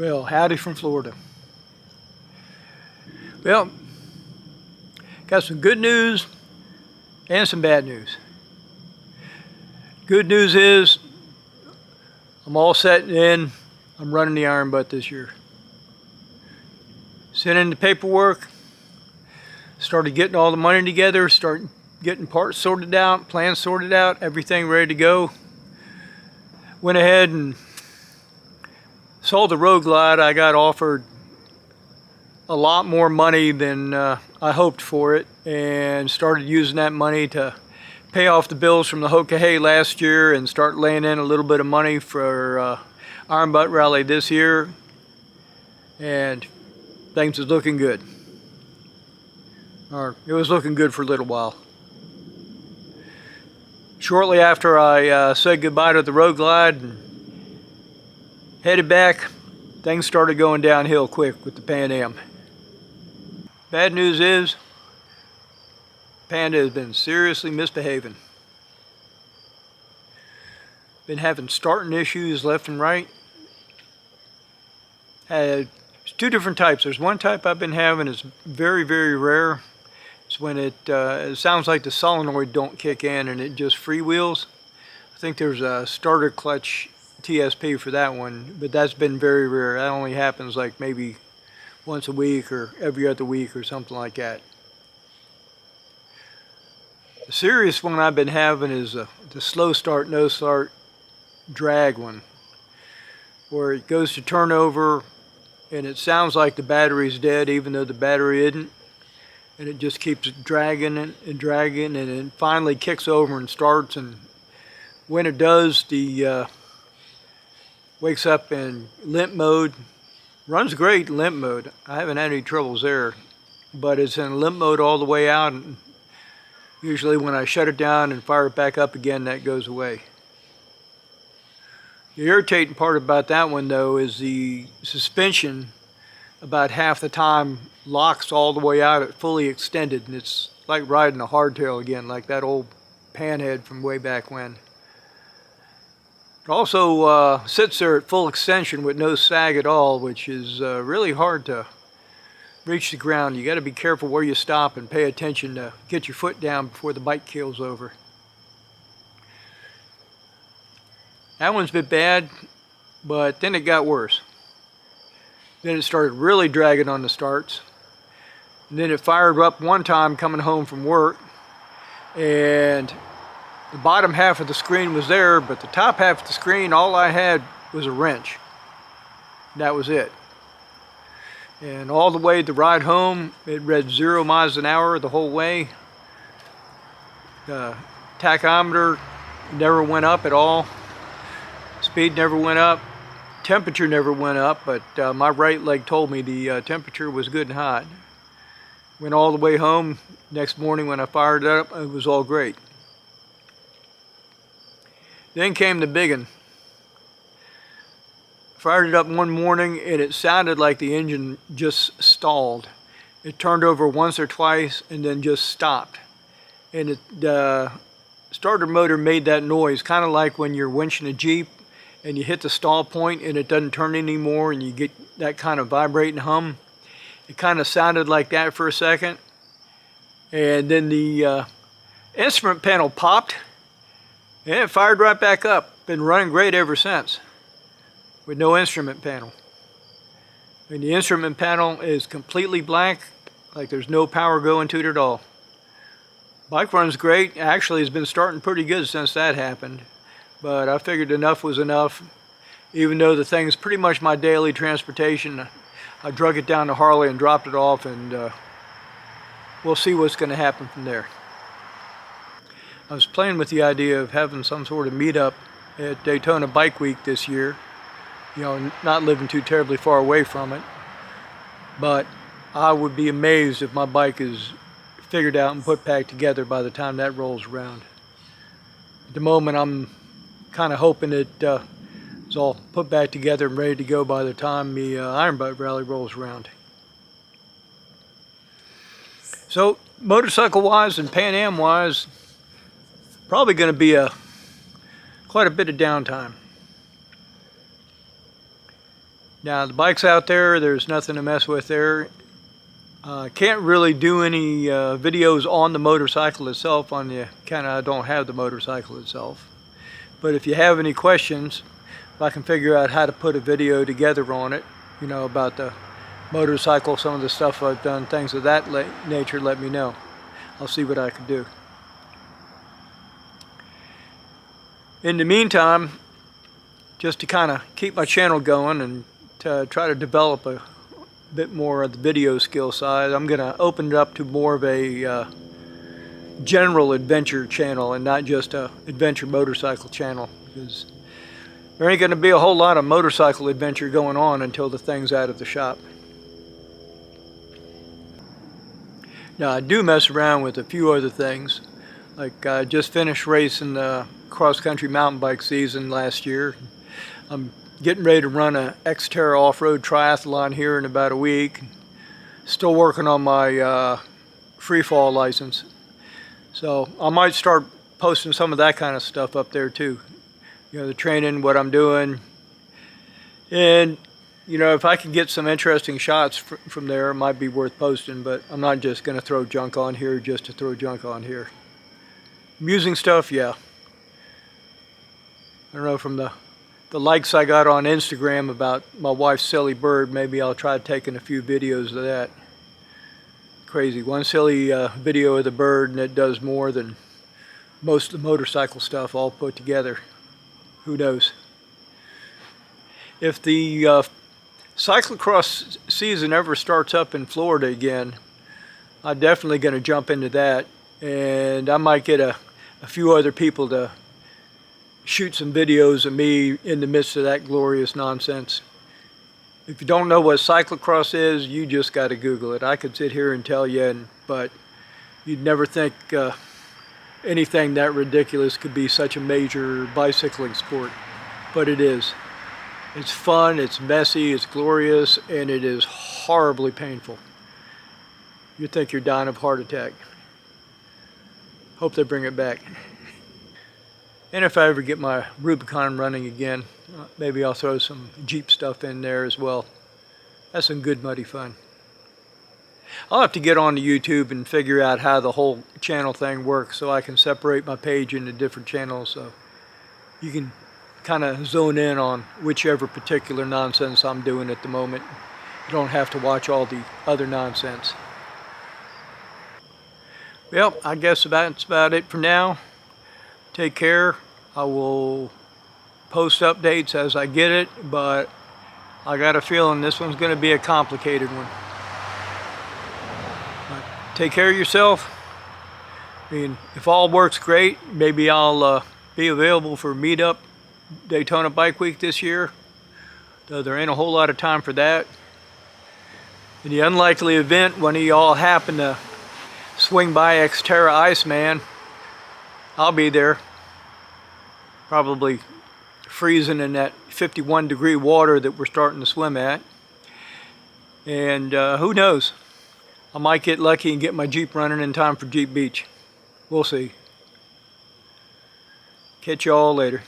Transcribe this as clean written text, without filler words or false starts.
Well, howdy from Florida. Well, got some good news and some bad news. Good news is I'm all set in. I'm running the Iron Butt this year. Sent in the paperwork, started getting all the money together, started getting parts sorted out, plans sorted out, everything ready to go. Went ahead and sold the Road Glide. I got offered a lot more money than I hoped for it, and started using that money to pay off the bills from the Hoka last year and start laying in a little bit of money for Iron Butt Rally this year, and things is looking good. Or it was looking good for a little while. Shortly after I said goodbye to the Road Glide and headed back, things started going downhill quick with the PanAm. Bad news is, Panda has been seriously misbehaving. Been having starting issues left and right. There's two different types. There's one type I've been having, is very, very rare. It's when it sounds like the solenoid don't kick in and it just freewheels. I think there's a starter clutch TSP for that one, but that's been very rare. That only happens like maybe once a week or every other week or something like that. The serious one I've been having is the slow start, no start drag one, where it goes to turn over and it sounds like the battery's dead even though the battery isn't, and it just keeps dragging and dragging, and it finally kicks over and starts, and when it does, the wakes up in limp mode. Runs great in limp mode. I haven't had any troubles there, but it's in limp mode all the way out, and usually when I shut it down and fire it back up again, that goes away. The irritating part about that one though is the suspension about half the time locks all the way out at fully extended, and it's like riding a hardtail again, like that old panhead from way back when. It also sits there at full extension with no sag at all, which is really hard to reach the ground. You got to be careful where you stop and pay attention to get your foot down before the bike keels over. That one's been bad, but then it got worse. Then it started really dragging on the starts. And then it fired up one time coming home from work, and the bottom half of the screen was there, but the top half of the screen, all I had was a wrench. That was it. And all the way the ride home, it read 0 miles an hour the whole way. The tachometer never went up at all. Speed never went up. Temperature never went up, but my right leg told me the temperature was good and hot. Went all the way home. Next morning when I fired it up, it was all great. Then came the big one. Fired it up one morning and it sounded like the engine just stalled. It turned over once or twice and then just stopped. And the starter motor made that noise, kind of like when you're winching a Jeep and you hit the stall point and it doesn't turn anymore and you get that kind of vibrating hum. It kind of sounded like that for a second. And then the instrument panel popped and it fired right back up. Been running great ever since with no instrument panel. And the instrument panel is completely blank, like there's no power going to it at all. Bike runs great. Actually, it's been starting pretty good since that happened. But I figured enough was enough. Even though the thing's pretty much my daily transportation, I drug it down to Harley and dropped it off, and we'll see what's going to happen from there. I was playing with the idea of having some sort of meetup at Daytona Bike Week this year. You know, not living too terribly far away from it. But I would be amazed if my bike is figured out and put back together by the time that rolls around. At the moment, I'm kind of hoping it's all put back together and ready to go by the time the Iron Butt Rally rolls around. So, motorcycle-wise and PanAm-wise, probably going to be quite a bit of downtime. Now the bike's out there, there's nothing to mess with there. Can't really do any videos on the motorcycle itself on the account I don't have the motorcycle itself. But if you have any questions, if I can figure out how to put a video together on it, you know, about the motorcycle, some of the stuff I've done, things of that nature, let me know. I'll see what I can do. In the meantime, just to kind of keep my channel going and to try to develop a bit more of the video skill side, I'm going to open it up to more of a general adventure channel and not just a adventure motorcycle channel, because there ain't going to be a whole lot of motorcycle adventure going on until the thing's out of the shop. Now I do mess around with a few other things, like I just finished racing the cross-country mountain bike season last year. I'm getting ready to run a XTERRA off-road triathlon here in about a week. Still working on my free fall license. So I might start posting some of that kind of stuff up there too. You know, the training, what I'm doing. And, you know, if I can get some interesting shots from there, it might be worth posting, but I'm not just going to throw junk on here just to throw junk on here. Amusing stuff, yeah. I don't know, from the likes I got on Instagram about my wife's silly bird, maybe I'll try taking a few videos of that. Crazy. One silly video of the bird and it does more than most of the motorcycle stuff all put together. Who knows? If the cyclocross season ever starts up in Florida again, I'm definitely going to jump into that, and I might get a few other people to shoot some videos of me in the midst of that glorious nonsense. If you don't know what cyclocross is, you just got to Google it. I could sit here and tell you, but you'd never think anything that ridiculous could be such a major bicycling sport, but it is. It's fun, it's messy, it's glorious, and it is horribly painful. You think you're dying of a heart attack. Hope they bring it back. And if I ever get my Rubicon running again, maybe I'll throw some Jeep stuff in there as well. That's some good muddy fun. I'll have to get on to YouTube and figure out how the whole channel thing works so I can separate my page into different channels so you can kind of zone in on whichever particular nonsense I'm doing at the moment. You don't have to watch all the other nonsense. Well, I guess that's about it for now. Take care. I will post updates as I get it, but I got a feeling this one's going to be a complicated one. But take care of yourself. I mean, if all works great, maybe I'll be available for meetup Daytona Bike Week this year, though there ain't a whole lot of time for that. In the unlikely event one of y'all happen to swing by XTERRA Iceman, I'll be there, probably freezing in that 51-degree water that we're starting to swim at. And who knows, I might get lucky and get my Jeep running in time for Jeep Beach. We'll see. Catch y'all later.